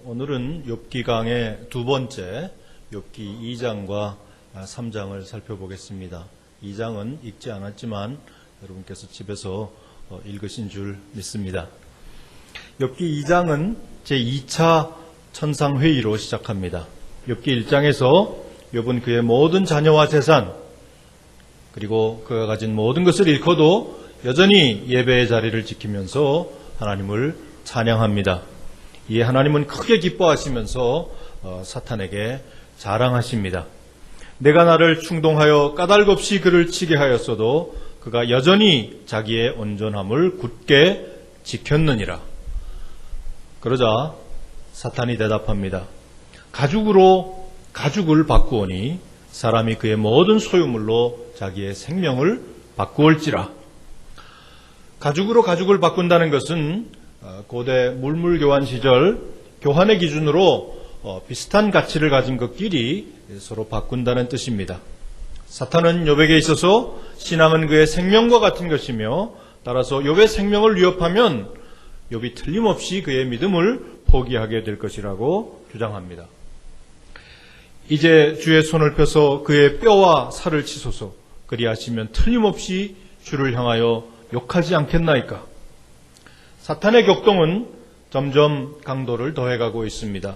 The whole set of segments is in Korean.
오늘은 욥기 강의 두 번째 욥기 2장과 3장을 살펴보겠습니다. 2장은 읽지 않았지만 여러분께서 집에서 읽으신 줄 믿습니다. 욥기 2장은 제2차 천상회의로 시작합니다. 욥기 1장에서 욥은 그의 모든 자녀와 재산 그리고 그가 가진 모든 것을 잃고도 여전히 예배의 자리를 지키면서 하나님을 찬양합니다. 이에 하나님은 크게 기뻐하시면서 사탄에게 자랑하십니다. 내가 나를 충동하여 까닭없이 그를 치게 하였어도 그가 여전히 자기의 온전함을 굳게 지켰느니라. 그러자 사탄이 대답합니다. 가죽으로 가죽을 바꾸오니 사람이 그의 모든 소유물로 자기의 생명을 바꾸올지라. 가죽으로 가죽을 바꾼다는 것은 고대 물물교환 시절 교환의 기준으로 비슷한 가치를 가진 것끼리 서로 바꾼다는 뜻입니다. 사탄은 욥에게 있어서 신앙은 그의 생명과 같은 것이며 따라서 욥의 생명을 위협하면 욥이 틀림없이 그의 믿음을 포기하게 될 것이라고 주장합니다. 이제 주의 손을 펴서 그의 뼈와 살을 치소서. 그리하시면 틀림없이 주를 향하여 욕하지 않겠나이까. 사탄의 격동은 점점 강도를 더해가고 있습니다.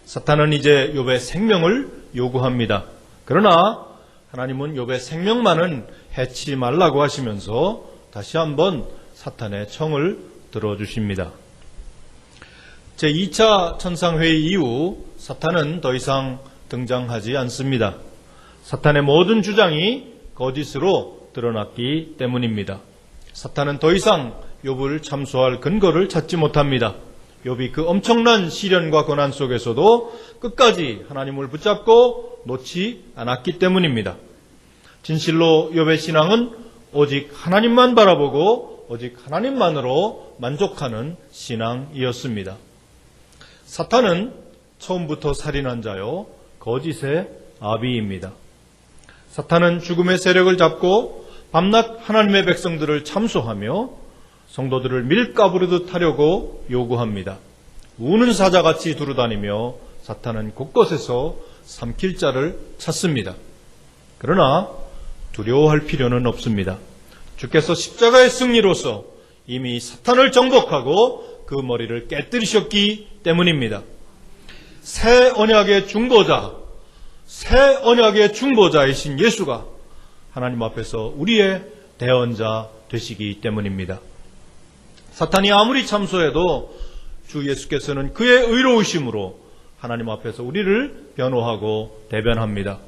사탄은 이제 욥의 생명을 요구합니다. 그러나 하나님은 욥의 생명만은 해치 말라고 하시면서 다시 한번 사탄의 청을 들어주십니다. 제2차 천상회의 이후 사탄은 더 이상 등장하지 않습니다. 사탄의 모든 주장이 거짓으로 드러났기 때문입니다. 사탄은 더 이상 욥을 참소할 근거를 찾지 못합니다. 욥이 그 엄청난 시련과 고난 속에서도 끝까지 하나님을 붙잡고 놓지 않았기 때문입니다. 진실로 욥의 신앙은 오직 하나님만 바라보고 오직 하나님만으로 만족하는 신앙이었습니다. 사탄은 처음부터 살인한 자요 거짓의 아비입니다. 사탄은 죽음의 세력을 잡고 밤낮 하나님의 백성들을 참소하며 성도들을 밀가부르듯 하려고 요구합니다. 우는 사자같이 두루다니며 사탄은 곳곳에서 삼킬 자를 찾습니다. 그러나 두려워할 필요는 없습니다. 주께서 십자가의 승리로서 이미 사탄을 정복하고 그 머리를 깨뜨리셨기 때문입니다. 새 언약의 중보자이신 예수가 하나님 앞에서 우리의 대언자 되시기 때문입니다. 사탄이 아무리 참소해도 주 예수께서는 그의 의로우심으로 하나님 앞에서 우리를 변호하고 대변합니다.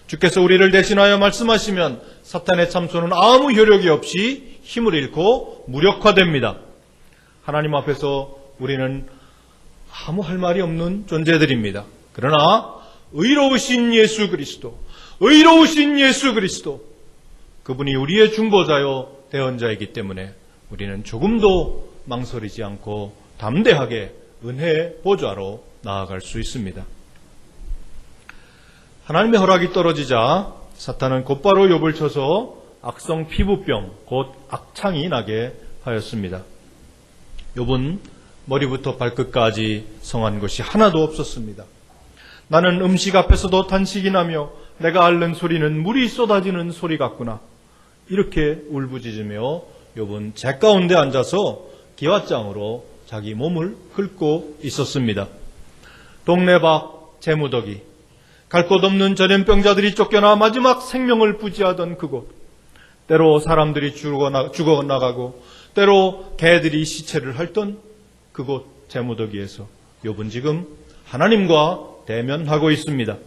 주께서 우리를 대신하여 말씀하시면 사탄의 참소는 아무 효력이 없이 힘을 잃고 무력화됩니다. 하나님 앞에서 우리는 아무 할 말이 없는 존재들입니다. 그러나 의로우신 예수 그리스도, 그분이 우리의 중보자요 대언자이기 때문에 우리는 조금도 망설이지 않고 담대하게 은혜의 보좌로 나아갈 수 있습니다. 하나님의 허락이 떨어지자 사탄은 곧바로 욥을 쳐서 악성 피부병, 곧 악창이 나게 하였습니다. 욥은 머리부터 발끝까지 성한 것이 하나도 없었습니다. 나는 음식 앞에서도 탄식이 나며 내가 앓는 소리는 물이 쏟아지는 소리 같구나. 이렇게 울부짖으며 욥은 재 가운데 앉아서 기왓장으로 자기 몸을 긁고 있었습니다. 동네 밖 재무더기, 갈 곳 없는 전염병자들이 쫓겨나 마지막 생명을 부지하던 그곳, 때로 사람들이 죽어나가고 때로 개들이 시체를 핥던 그곳 재무더기에서 욥은 지금 하나님과 대면하고 있습니다.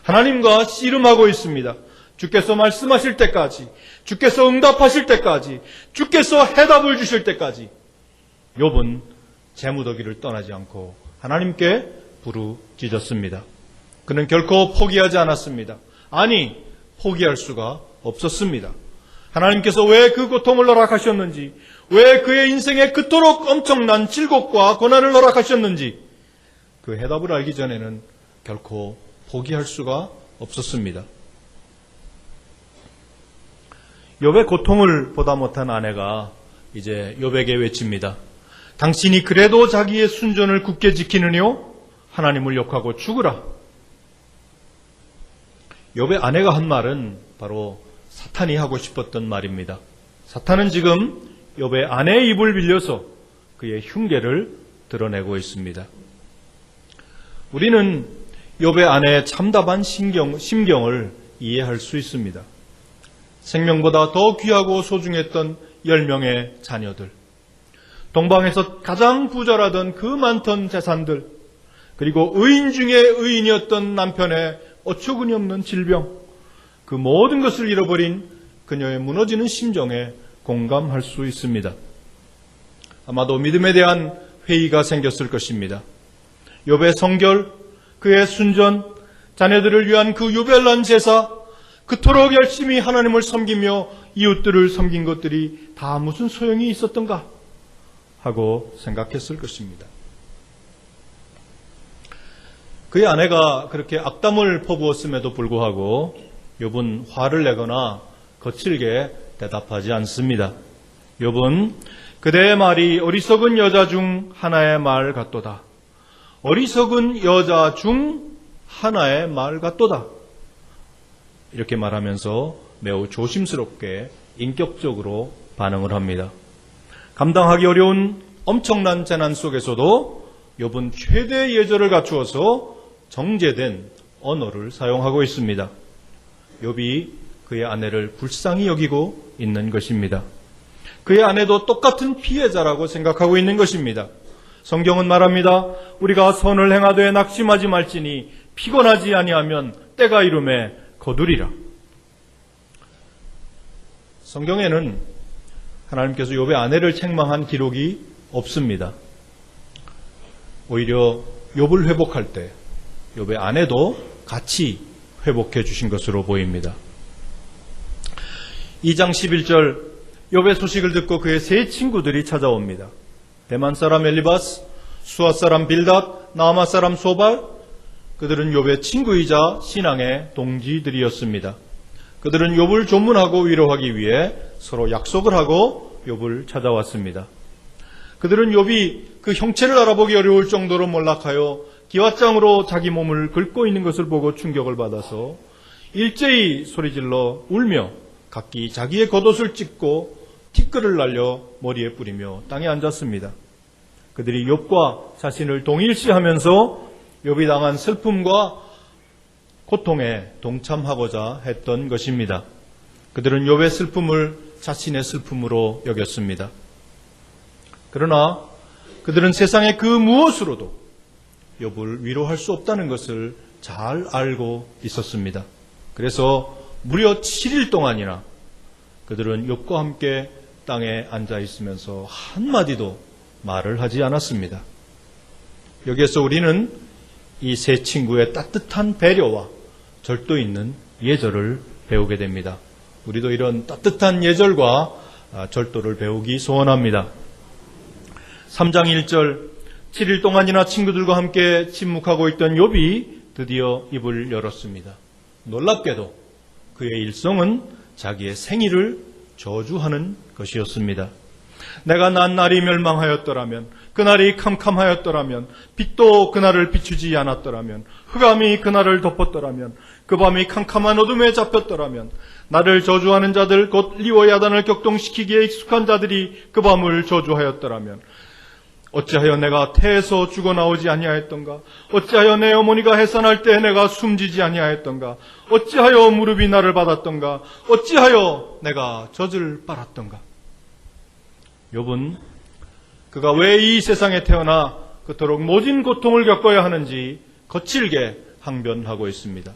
하나님과 씨름하고 있습니다. 주께서 말씀하실 때까지, 주께서 응답하실 때까지, 주께서 해답을 주실 때까지 욥은 재무더기를 떠나지 않고 하나님께 부르짖었습니다. 그는 결코 포기하지 않았습니다. 아니, 포기할 수가 없었습니다. 하나님께서 왜 그 고통을 허락하셨는지, 왜 그의 인생에 그토록 엄청난 질곡과 고난을 허락하셨는지 그 해답을 알기 전에는 결코 포기할 수가 없었습니다. 욥의 고통을 보다 못한 아내가 이제 욥에게 외칩니다. 당신이 그래도 자기의 순전을 굳게 지키느뇨? 하나님을 욕하고 죽으라. 욥의 아내가 한 말은 바로 사탄이 하고 싶었던 말입니다. 사탄은 지금 욥의 아내의 입을 빌려서 그의 흉계를 드러내고 있습니다. 우리는 욥의 아내의 참담한 심경을 이해할 수 있습니다. 생명보다 더 귀하고 소중했던 10명의 자녀들, 동방에서 가장 부자라던 그 많던 재산들, 그리고 의인 중에 의인이었던 남편의 어처구니 없는 질병, 그 모든 것을 잃어버린 그녀의 무너지는 심정에 공감할 수 있습니다. 아마도 믿음에 대한 회의가 생겼을 것입니다. 욥의 성결, 그의 순전, 자녀들을 위한 그 유별난 제사, 그토록 열심히 하나님을 섬기며 이웃들을 섬긴 것들이 다 무슨 소용이 있었던가 하고 생각했을 것입니다. 그의 아내가 그렇게 악담을 퍼부었음에도 불구하고 욥은 화를 내거나 거칠게 대답하지 않습니다. 욥은 그대의 말이 어리석은 여자 중 하나의 말 같도다. 어리석은 여자 중 하나의 말 같도다. 이렇게 말하면서 매우 조심스럽게 인격적으로 반응을 합니다. 감당하기 어려운 엄청난 재난 속에서도 욥은 최대의 예절을 갖추어서 정제된 언어를 사용하고 있습니다. 욥이 그의 아내를 불쌍히 여기고 있는 것입니다. 그의 아내도 똑같은 피해자라고 생각하고 있는 것입니다. 성경은 말합니다. 우리가 선을 행하되 낙심하지 말지니 피곤하지 아니하면 때가 이름에 거두리라. 성경에는 하나님께서 욥의 아내를 책망한 기록이 없습니다. 오히려 욥을 회복할 때 욥의 아내도 같이 회복해 주신 것으로 보입니다. 2장 11절 욥의 소식을 듣고 그의 세 친구들이 찾아옵니다. 대만 사람 엘리바스, 수아 사람 빌닷, 나아마 사람 소발, 그들은 욥의 친구이자 신앙의 동지들이었습니다. 그들은 욥을 조문하고 위로하기 위해 서로 약속을 하고 욥을 찾아왔습니다. 그들은 욥이 그 형체를 알아보기 어려울 정도로 몰락하여 기왓장으로 자기 몸을 긁고 있는 것을 보고 충격을 받아서 일제히 소리질러 울며 각기 자기의 겉옷을 찢고 티끌을 날려 머리에 뿌리며 땅에 앉았습니다. 그들이 욥과 자신을 동일시하면서 욥이 당한 슬픔과 고통에 동참하고자 했던 것입니다. 그들은 욥의 슬픔을 자신의 슬픔으로 여겼습니다. 그러나 그들은 세상의 그 무엇으로도 욥을 위로할 수 없다는 것을 잘 알고 있었습니다. 그래서 무려 7일 동안이나 그들은 욥과 함께 땅에 앉아 있으면서 한마디도 말을 하지 않았습니다. 여기에서 우리는 이 세 친구의 따뜻한 배려와 절도 있는 예절을 배우게 됩니다. 우리도 이런 따뜻한 예절과 절도를 배우기 소원합니다. 3장 1절 7일 동안이나 친구들과 함께 침묵하고 있던 욥이 드디어 입을 열었습니다. 놀랍게도 그의 일성은 자기의 생일을 저주하는 것이었습니다. 내가 난 날이 멸망하였더라면, 그날이 캄캄하였더라면, 빛도 그날을 비추지 않았더라면, 흑암이 그날을 덮었더라면, 그 밤이 캄캄한 어둠에 잡혔더라면, 나를 저주하는 자들 곧 리와 야단을 격동시키기에 익숙한 자들이 그 밤을 저주하였더라면, 어찌하여 내가 태에서 죽어나오지 아니하였던가? 어찌하여 내 어머니가 해산할 때 내가 숨지지 아니하였던가? 어찌하여 무릎이 나를 받았던가? 어찌하여 내가 젖을 빨았던가? 욥은 그가 왜 이 세상에 태어나 그토록 모진 고통을 겪어야 하는지 거칠게 항변하고 있습니다.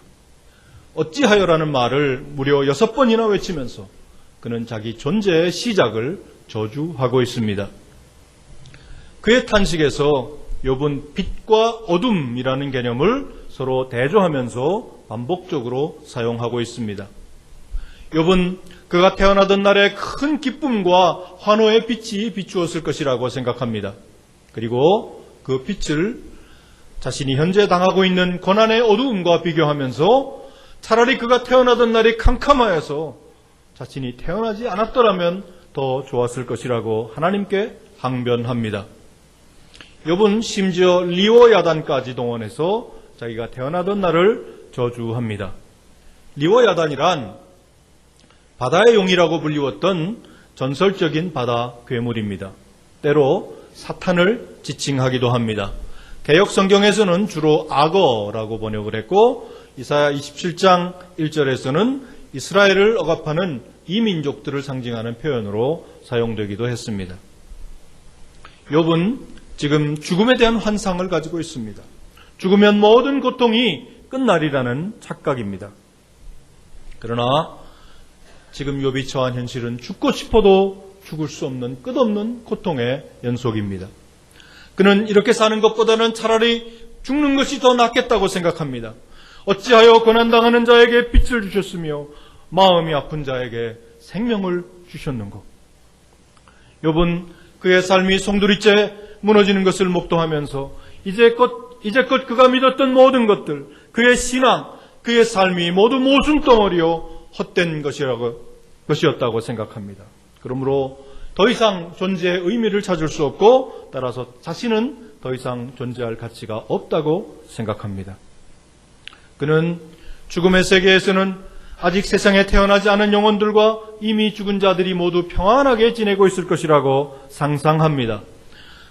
어찌하여라는 말을 무려 6번이나 외치면서 그는 자기 존재의 시작을 저주하고 있습니다. 그의 탄식에서 욥은 빛과 어둠이라는 개념을 서로 대조하면서 반복적으로 사용하고 있습니다. 욥은 그가 태어나던 날에 큰 기쁨과 환호의 빛이 비추었을 것이라고 생각합니다. 그리고 그 빛을 자신이 현재 당하고 있는 고난의 어두움과 비교하면서 차라리 그가 태어나던 날이 캄캄하여서 자신이 태어나지 않았더라면 더 좋았을 것이라고 하나님께 항변합니다. 욥은 심지어 리워야단까지 동원해서 자기가 태어나던 날을 저주합니다. 리워야단이란 바다의 용이라고 불리웠던 전설적인 바다 괴물입니다. 때로 사탄을 지칭하기도 합니다. 개역 성경에서는 주로 악어라고 번역을 했고 이사야 27장 1절에서는 이스라엘을 억압하는 이민족들을 상징하는 표현으로 사용되기도 했습니다. 욥은 지금 죽음에 대한 환상을 가지고 있습니다. 죽으면 모든 고통이 끝날이라는 착각입니다. 그러나 지금 욥이 처한 현실은 죽고 싶어도 죽을 수 없는 끝없는 고통의 연속입니다. 그는 이렇게 사는 것보다는 차라리 죽는 것이 더 낫겠다고 생각합니다. 어찌하여 고난당하는 자에게 빛을 주셨으며 마음이 아픈 자에게 생명을 주셨는고. 욥은 그의 삶이 송두리째 무너지는 것을 목도하면서 이제껏 그가 믿었던 모든 것들, 그의 신앙, 그의 삶이 모두 모순덩어리요 헛된 것이었다고 생각합니다. 그러므로 더 이상 존재의 의미를 찾을 수 없고 따라서 자신은 더 이상 존재할 가치가 없다고 생각합니다. 그는 죽음의 세계에서는 아직 세상에 태어나지 않은 영혼들과 이미 죽은 자들이 모두 평안하게 지내고 있을 것이라고 상상합니다.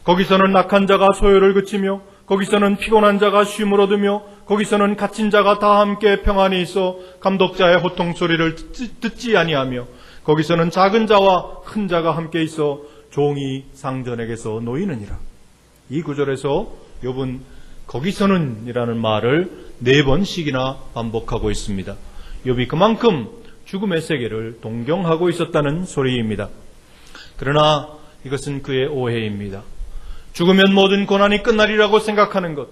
거기서는 악한 자가 소요를 그치며 거기서는 피곤한 자가 쉼을 얻으며 거기서는 갇힌 자가 다 함께 평안히 있어 감독자의 호통 소리를 듣지 아니하며 거기서는 작은 자와 큰 자가 함께 있어 종이 상전에게서 놓이느니라. 이 구절에서 욥은 거기서는 이라는 말을 4번씩이나 반복하고 있습니다. 욥이 그만큼 죽음의 세계를 동경하고 있었다는 소리입니다. 그러나 이것은 그의 오해입니다. 죽으면 모든 고난이 끝날이라고 생각하는 것,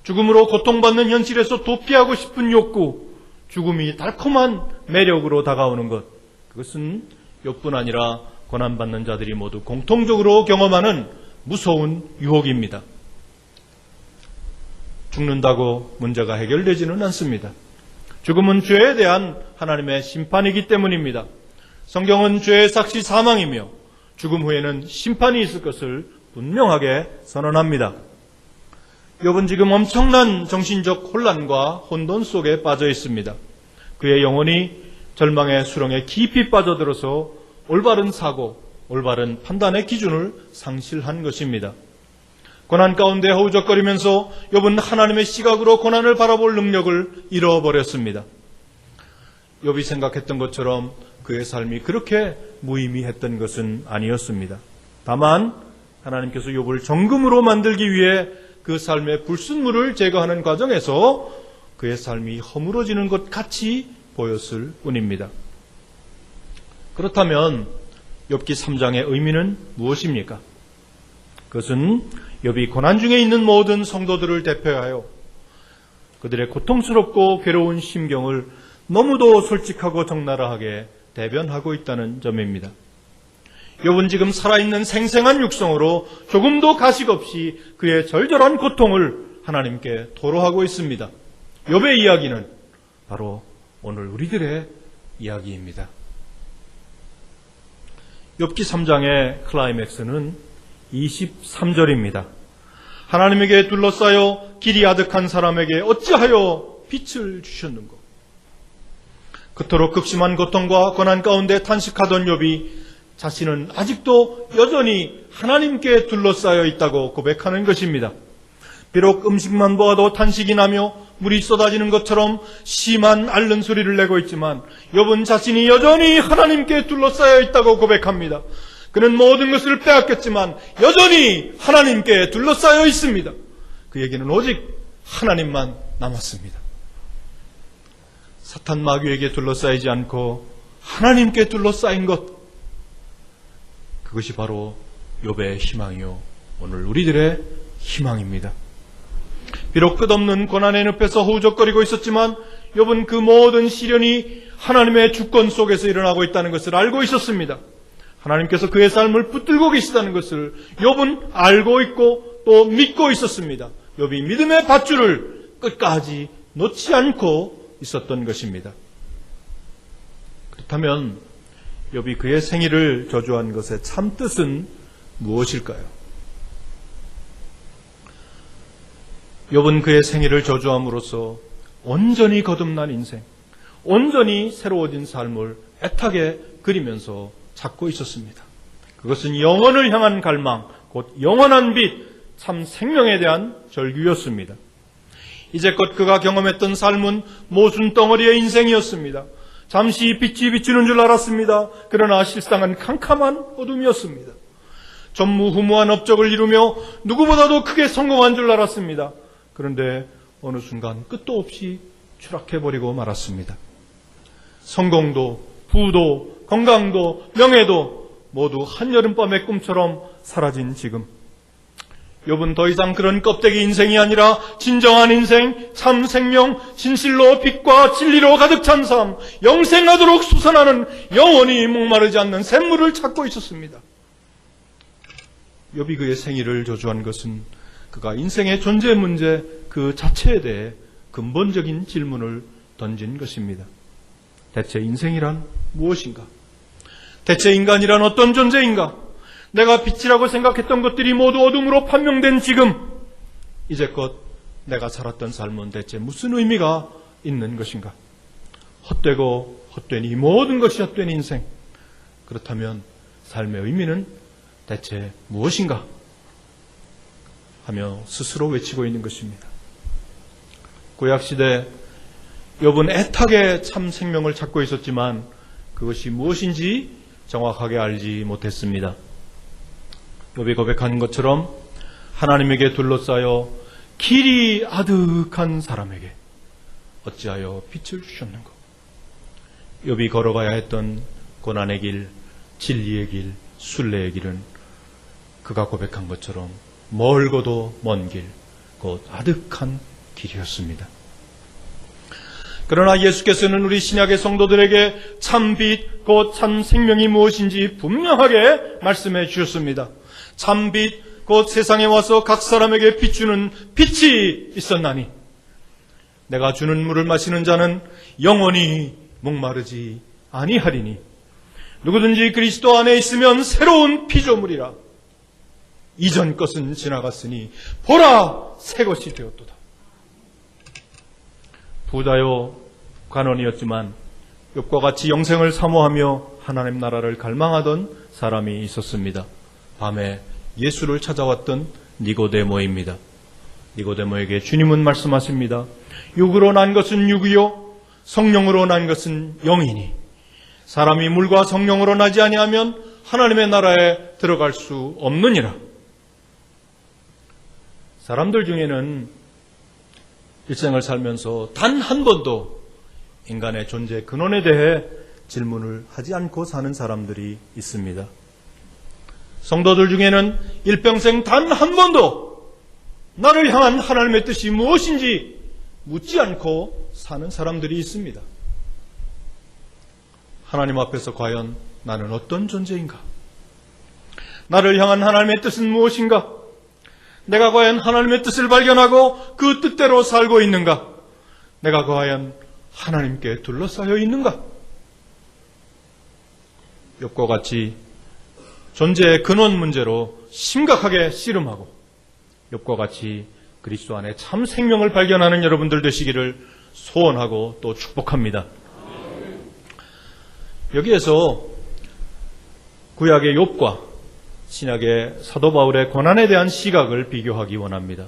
죽음으로 고통받는 현실에서 도피하고 싶은 욕구, 죽음이 달콤한 매력으로 다가오는 것, 그것은 욥뿐 아니라 고난받는 자들이 모두 공통적으로 경험하는 무서운 유혹입니다. 죽는다고 문제가 해결되지는 않습니다. 죽음은 죄에 대한 하나님의 심판이기 때문입니다. 성경은 죄의 삭시 사망이며 죽음 후에는 심판이 있을 것을 분명하게 선언합니다. 욥은 지금 엄청난 정신적 혼란과 혼돈 속에 빠져 있습니다. 그의 영혼이 절망의 수렁에 깊이 빠져들어서 올바른 사고, 올바른 판단의 기준을 상실한 것입니다. 고난 가운데 허우적거리면서 욥은 하나님의 시각으로 고난을 바라볼 능력을 잃어버렸습니다. 욥이 생각했던 것처럼 그의 삶이 그렇게 무의미했던 것은 아니었습니다. 다만 하나님께서 욥을 정금으로 만들기 위해 그 삶의 불순물을 제거하는 과정에서 그의 삶이 허물어지는 것 같이 보였을 뿐입니다. 그렇다면 욥기 3장의 의미는 무엇입니까? 그것은 욥이 고난 중에 있는 모든 성도들을 대표하여 그들의 고통스럽고 괴로운 심경을 너무도 솔직하고 적나라하게 대변하고 있다는 점입니다. 욥은 지금 살아있는 생생한 육성으로 조금도 가식 없이 그의 절절한 고통을 하나님께 토로하고 있습니다. 욥의 이야기는 바로 오늘 우리들의 이야기입니다. 욥기 3장의 클라이맥스는 23절입니다. 하나님에게 둘러싸여 길이 아득한 사람에게 어찌하여 빛을 주셨는고. 그토록 극심한 고통과 고난 가운데 탄식하던 욥이 자신은 아직도 여전히 하나님께 둘러싸여 있다고 고백하는 것입니다. 비록 음식만 보아도 탄식이 나며 물이 쏟아지는 것처럼 심한 앓는 소리를 내고 있지만 욥은 자신이 여전히 하나님께 둘러싸여 있다고 고백합니다. 그는 모든 것을 빼앗겼지만 여전히 하나님께 둘러싸여 있습니다. 그에게는 오직 하나님만 남았습니다. 사탄 마귀에게 둘러싸이지 않고 하나님께 둘러싸인 것, 그것이 바로 욥의 희망이요 오늘 우리들의 희망입니다. 비록 끝없는 고난의 늪에서 허우적거리고 있었지만 욥은 그 모든 시련이 하나님의 주권 속에서 일어나고 있다는 것을 알고 있었습니다. 하나님께서 그의 삶을 붙들고 계시다는 것을 욥은 알고 있고 또 믿고 있었습니다. 욥이 믿음의 밧줄을 끝까지 놓지 않고 있었던 것입니다. 그렇다면 욥이 그의 생일을 저주한 것의 참 뜻은 무엇일까요? 욥은 그의 생애를 저주함으로써 온전히 거듭난 인생, 온전히 새로워진 삶을 애타게 그리면서 찾고 있었습니다. 그것은 영혼을 향한 갈망, 곧 영원한 빛, 참 생명에 대한 절규였습니다. 이제껏 그가 경험했던 삶은 모순 덩어리의 인생이었습니다. 잠시 빛이 비추는 줄 알았습니다. 그러나 실상은 캄캄한 어둠이었습니다. 전무후무한 업적을 이루며 누구보다도 크게 성공한 줄 알았습니다. 그런데 어느 순간 끝도 없이 추락해버리고 말았습니다. 성공도, 부도, 건강도, 명예도 모두 한여름밤의 꿈처럼 사라진 지금, 욥은 더 이상 그런 껍데기 인생이 아니라 진정한 인생, 참 생명, 진실로 빛과 진리로 가득 찬 삶, 영생하도록 솟아나는 영원히 목마르지 않는 샘물을 찾고 있었습니다. 욥이 그의 생일을 저주한 것은 그가 인생의 존재 문제 그 자체에 대해 근본적인 질문을 던진 것입니다. 대체 인생이란 무엇인가? 대체 인간이란 어떤 존재인가? 내가 빛이라고 생각했던 것들이 모두 어둠으로 판명된 지금, 이제껏 내가 살았던 삶은 대체 무슨 의미가 있는 것인가? 헛되고 헛된 이 모든 것이 헛된 인생, 그렇다면 삶의 의미는 대체 무엇인가? 하며 스스로 외치고 있는 것입니다. 구약시대 욥은 애타게 참 생명을 찾고 있었지만 그것이 무엇인지 정확하게 알지 못했습니다. 욥이 고백한 것처럼 하나님에게 둘러싸여 길이 아득한 사람에게 어찌하여 빛을 주셨는가? 욥이 걸어가야 했던 고난의 길, 진리의 길, 순례의 길은 그가 고백한 것처럼 멀고도 먼 길, 곧 아득한 길이었습니다. 그러나 예수께서는 우리 신약의 성도들에게 참 빛, 곧 참 생명이 무엇인지 분명하게 말씀해 주셨습니다. 참 빛, 곧 세상에 와서 각 사람에게 비추는 빛이 있었나니 내가 주는 물을 마시는 자는 영원히 목마르지 아니하리니 누구든지 그리스도 안에 있으면 새로운 피조물이라. 이전 것은 지나갔으니 보라 새 것이 되었도다. 부자요 관원이었지만 욥과 같이 영생을 사모하며 하나님 나라를 갈망하던 사람이 있었습니다. 밤에 예수를 찾아왔던 니고데모입니다. 니고데모에게 주님은 말씀하십니다. 육으로 난 것은 육이요 성령으로 난 것은 영이니 사람이 물과 성령으로 나지 아니하면 하나님의 나라에 들어갈 수 없느니라. 사람들 중에는 일생을 살면서 단 한 번도 인간의 존재 근원에 대해 질문을 하지 않고 사는 사람들이 있습니다. 성도들 중에는 일평생 단 한 번도 나를 향한 하나님의 뜻이 무엇인지 묻지 않고 사는 사람들이 있습니다. 하나님 앞에서 과연 나는 어떤 존재인가? 나를 향한 하나님의 뜻은 무엇인가? 내가 과연 하나님의 뜻을 발견하고 그 뜻대로 살고 있는가? 내가 과연 하나님께 둘러싸여 있는가? 욥과 같이 존재의 근원 문제로 심각하게 씨름하고 욥과 같이 그리스도 안에 참 생명을 발견하는 여러분들 되시기를 소원하고 또 축복합니다. 여기에서 구약의 욥과 신약의 사도 바울의 고난에 대한 시각을 비교하기 원합니다.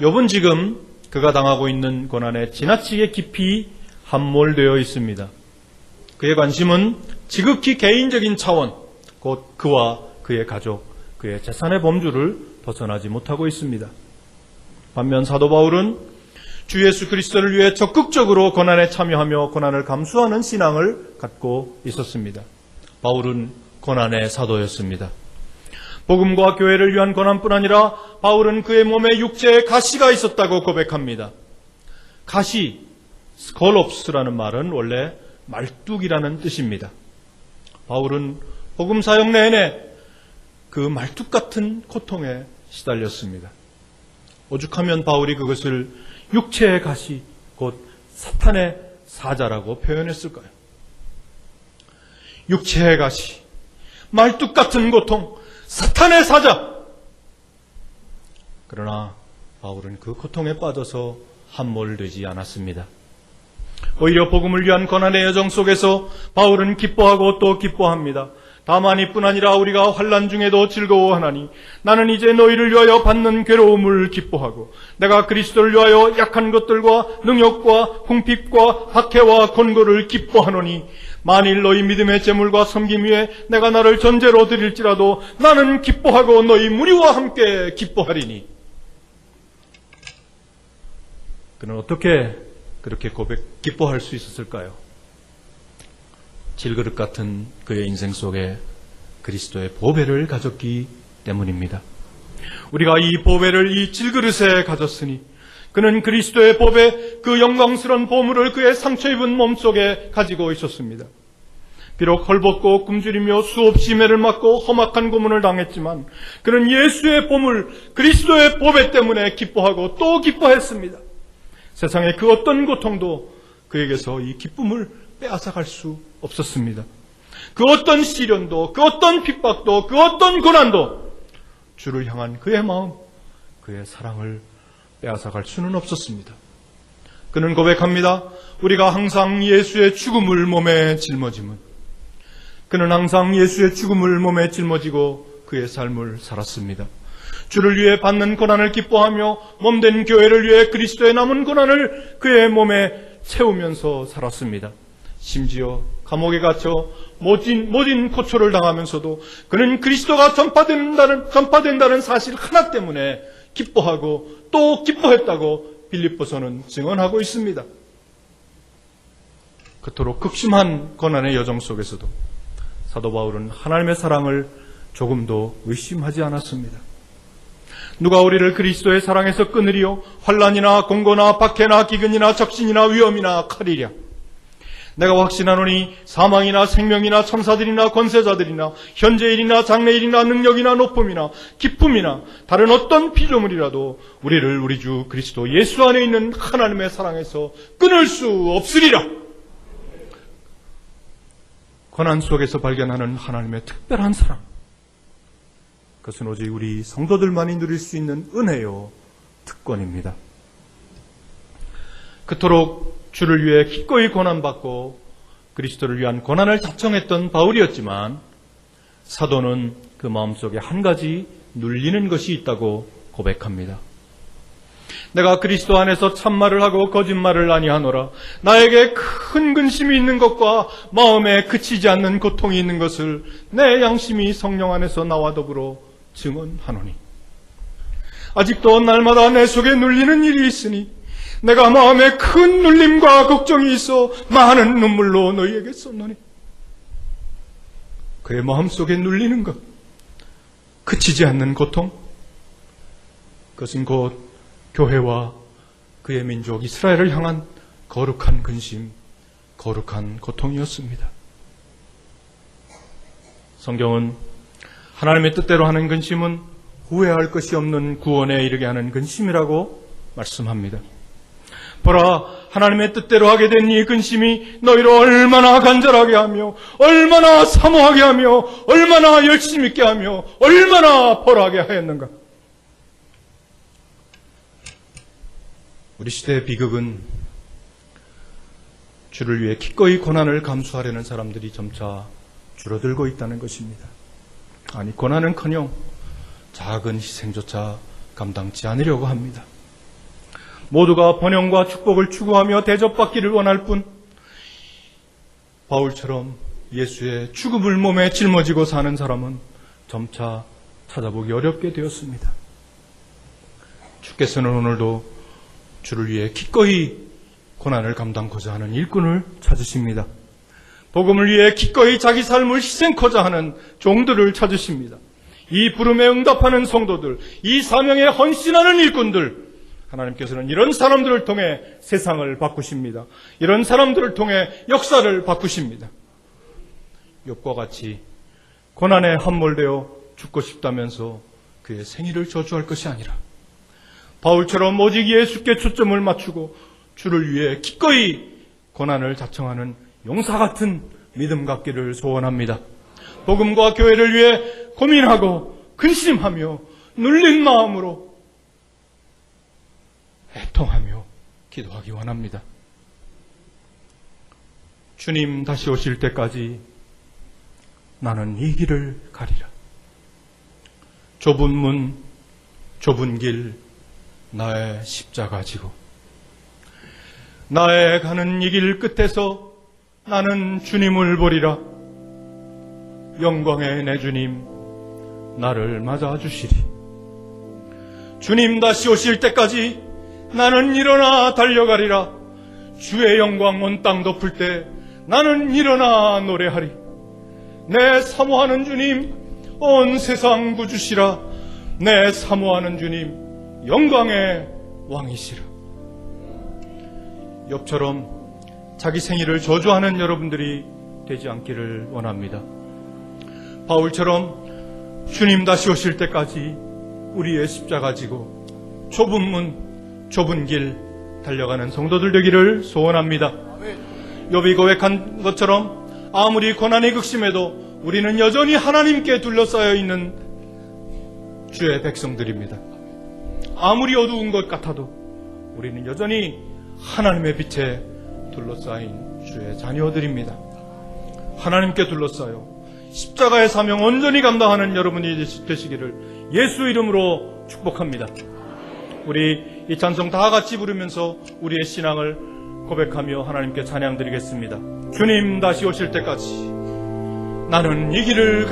욥은 지금 그가 당하고 있는 고난에 지나치게 깊이 함몰되어 있습니다. 그의 관심은 지극히 개인적인 차원, 곧 그와 그의 가족, 그의 재산의 범주를 벗어나지 못하고 있습니다. 반면 사도 바울은 주 예수 그리스도를 위해 적극적으로 고난에 참여하며 고난을 감수하는 신앙을 갖고 있었습니다. 바울은 고난의 사도였습니다. 복음과 교회를 위한 고난뿐 아니라 바울은 그의 몸에 육체에 가시가 있었다고 고백합니다. 가시, 스콜롭스라는 말은 원래 말뚝이라는 뜻입니다. 바울은 복음 사역 내내 그 말뚝 같은 고통에 시달렸습니다. 오죽하면 바울이 그것을 육체의 가시, 곧 사탄의 사자라고 표현했을까요? 육체의 가시, 말뚝 같은 고통, 사탄의 사자. 그러나 바울은 그 고통에 빠져서 함몰되지 않았습니다. 오히려 복음을 위한 고난의 여정 속에서 바울은 기뻐하고 또 기뻐합니다. 다만 이뿐 아니라 우리가 환난 중에도 즐거워하나니 나는 이제 너희를 위하여 받는 괴로움을 기뻐하고 내가 그리스도를 위하여 약한 것들과 능욕과 궁핍과 박해와 권고를 기뻐하노니 만일 너희 믿음의 제물과 섬김 위에 내가 나를 전제로 드릴지라도 나는 기뻐하고 너희 무리와 함께 기뻐하리니. 그는 어떻게 그렇게 기뻐할 수 있었을까요? 질그릇 같은 그의 인생 속에 그리스도의 보배를 가졌기 때문입니다. 우리가 이 보배를 이 질그릇에 가졌으니 그는 그리스도의 보배, 그 영광스러운 보물을 그의 상처 입은 몸속에 가지고 있었습니다. 비록 헐벗고 굶주리며 수없이 매를 맞고 험악한 고문을 당했지만 그는 예수의 보물, 그리스도의 보배 때문에 기뻐하고 또 기뻐했습니다. 세상의 그 어떤 고통도 그에게서 이 기쁨을 빼앗아갈 수 없었습니다. 그 어떤 시련도, 그 어떤 핍박도, 그 어떤 고난도 주를 향한 그의 마음, 그의 사랑을 빼앗아갈 수는 없었습니다. 그는 고백합니다. 우리가 항상 예수의 죽음을 몸에 짊어짐은, 그는 항상 예수의 죽음을 몸에 짊어지고 그의 삶을 살았습니다. 주를 위해 받는 고난을 기뻐하며 몸된 교회를 위해 그리스도의 남은 고난을 그의 몸에 채우면서 살았습니다. 심지어 감옥에 갇혀 모진 고초를 당하면서도 그는 그리스도가 전파된다는 사실 하나 때문에 기뻐하고 또 기뻐했다고 빌립보서는 증언하고 있습니다. 그토록 극심한 고난의 여정 속에서도 사도 바울은 하나님의 사랑을 조금도 의심하지 않았습니다. 누가 우리를 그리스도의 사랑에서 끊으리요? 환난이나 공고나 박해나 기근이나 적신이나 위험이나 칼이랴. 내가 확신하노니 사망이나 생명이나 천사들이나 권세자들이나 현재일이나 장래일이나 능력이나 높음이나 기쁨이나 다른 어떤 피조물이라도 우리를 우리 주 그리스도 예수 안에 있는 하나님의 사랑에서 끊을 수 없으리라. 고난 속에서 발견하는 하나님의 특별한 사랑, 그것은 오직 우리 성도들만이 누릴 수 있는 은혜요 특권입니다. 그토록 주를 위해 기꺼이 고난받고 그리스도를 위한 고난을 자청했던 바울이었지만 사도는 그 마음속에 한 가지 눌리는 것이 있다고 고백합니다. 내가 그리스도 안에서 참말을 하고 거짓말을 아니하노라. 나에게 큰 근심이 있는 것과 마음에 그치지 않는 고통이 있는 것을 내 양심이 성령 안에서 나와 더불어 증언하노니, 아직도 날마다 내 속에 눌리는 일이 있으니 내가 마음에 큰 눌림과 걱정이 있어 많은 눈물로 너희에게 쏟노니. 그의 마음속에 눌리는 것, 그치지 않는 고통, 그것은 곧 교회와 그의 민족 이스라엘을 향한 거룩한 근심, 거룩한 고통이었습니다. 성경은 하나님의 뜻대로 하는 근심은 후회할 것이 없는 구원에 이르게 하는 근심이라고 말씀합니다. 보라, 하나님의 뜻대로 하게 된 이 근심이 너희를 얼마나 간절하게 하며 얼마나 사모하게 하며 얼마나 열심 있게 하며 얼마나 벌하게 하였는가. 우리 시대의 비극은 주를 위해 기꺼이 고난을 감수하려는 사람들이 점차 줄어들고 있다는 것입니다. 아니, 고난은커녕 작은 희생조차 감당치 않으려고 합니다. 모두가 번영과 축복을 추구하며 대접받기를 원할 뿐 바울처럼 예수의 죽음을 몸에 짊어지고 사는 사람은 점차 찾아보기 어렵게 되었습니다. 주께서는 오늘도 주를 위해 기꺼이 고난을 감당코자 하는 일꾼을 찾으십니다. 복음을 위해 기꺼이 자기 삶을 희생코자 하는 종들을 찾으십니다. 이 부름에 응답하는 성도들, 이 사명에 헌신하는 일꾼들, 하나님께서는 이런 사람들을 통해 세상을 바꾸십니다. 이런 사람들을 통해 역사를 바꾸십니다. 욥과 같이 고난에 함몰되어 죽고 싶다면서 그의 생일을 저주할 것이 아니라 바울처럼 오직 예수께 초점을 맞추고 주를 위해 기꺼이 고난을 자청하는 용사 같은 믿음 갖기를 소원합니다. 복음과 교회를 위해 고민하고 근심하며 눌린 마음으로 통하며 기도하기 원합니다. 주님 다시 오실 때까지 나는 이 길을 가리라. 좁은 문, 좁은 길, 나의 십자가 지고 나의 가는 이 길 끝에서 나는 주님을 보리라. 영광의 내 주님 나를 맞아주시리. 주님 다시 오실 때까지 나는 일어나 달려가리라. 주의 영광 온 땅 덮을 때 나는 일어나 노래하리. 내 사모하는 주님 온 세상 구주시라. 내 사모하는 주님 영광의 왕이시라. 욥처럼 자기 생일을 저주하는 여러분들이 되지 않기를 원합니다. 바울처럼 주님 다시 오실 때까지 우리의 십자가 지고 좁은 문, 좁은 길 달려가는 성도들 되기를 소원합니다. 욥이 고백한 것처럼 아무리 고난이 극심해도 우리는 여전히 하나님께 둘러싸여 있는 주의 백성들입니다. 아무리 어두운 것 같아도 우리는 여전히 하나님의 빛에 둘러싸인 주의 자녀들입니다. 하나님께 둘러싸여 십자가의 사명 온전히 감당하는 여러분이 되시기를 예수 이름으로 축복합니다. 우리 이 찬송 다 같이 부르면서 우리의 신앙을 고백하며 하나님께 찬양 드리겠습니다. 주님 다시 오실 때까지 나는 이 길을